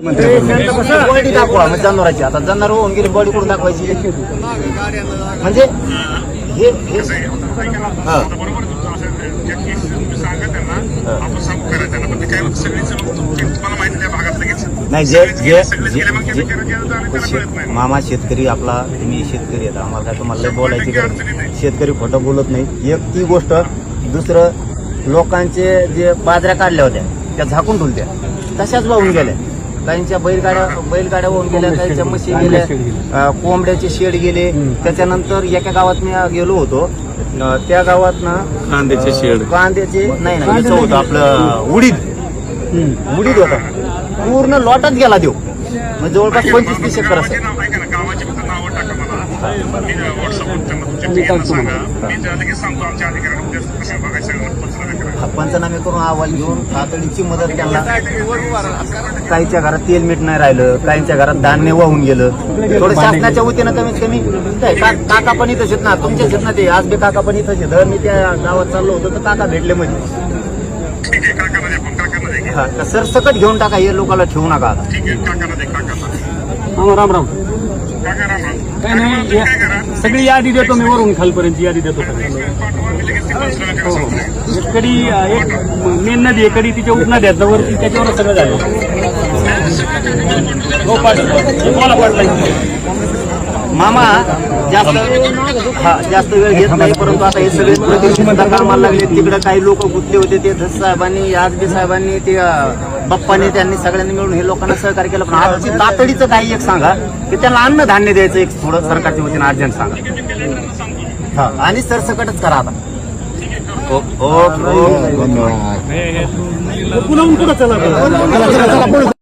Body दाखवा म्हणजे जनावरांची. आता जनावर होऊन गेली बॉडी कुठून दाखवायची म्हणजे हे हा नाही मामा शेतकरी आपला तुम्ही शेतकरी आहेत आम्हाला काय तुम्हाला लय बोलायची गरज नाही. शेतकरी खोटं बोलत नाही. एक ती गोष्ट. दुसरं लोकांचे जे बाजऱ्या काढल्या होत्या त्या झाकून ठेवल्या तशाच वाहून गेल्या. काहींच्या बैलगाड्या वाहून गेल्या, काहींच्या म्हशी गेल्या, कोंबड्याचे शेड गेले. त्याच्यानंतर एका गावात मी गेलो होतो त्या गावात ना कांद्याचे नाही ना याचं होतं आपलं उडीद होता पूर्ण लॉटच गेला देव म्हणजे जवळपास 25-30 एकर असं. पंचनामे करून अहवाल घेऊन तातडीची मदत त्यांना. काहींच्या घरात तेल मीठ नाही राहिलं, काहींच्या घरात धान्य वाहून गेलं. थोडं शासनाच्या वतीनं कमीत कमी काका पण इथंच आहेत ना, तुमच्याच आहेत ना ते. आज बी काका पण इथंच आहेत. मी त्या गावात चाललो होतो तर काका भेटले मध्ये. हा सर सकट घेऊन टाका, हे लोकांना ठेवू नका आता. राम राम. काय नाही सगळी यादी देतो मी वरून खालपर्यंत यादी देतो. कडी एक मेन नदी आहे कडी, तिच्या उपनद्या आहेत वरती त्याच्यावर सगळं झालं. मामा जास्त वेळ घेत नाही, परंतु आता हे सगळे प्रतिष्ठित कामाला लागले. तिकडे काही लोक गुंतले होते ते धस साहेबांनी, आजबे साहेबांनी, ते बाप्पाने, त्यांनी सगळ्यांनी मिळून हे लोकांना सहकार्य केलं. पण आजची तातडीचं काही एक सांगा की त्यांना अन्नधान्य द्यायचं एक थोडं सरकारच्या वतीनं अर्जंट सांगा. हा आणि सरसकटच करा आता. पुन्हा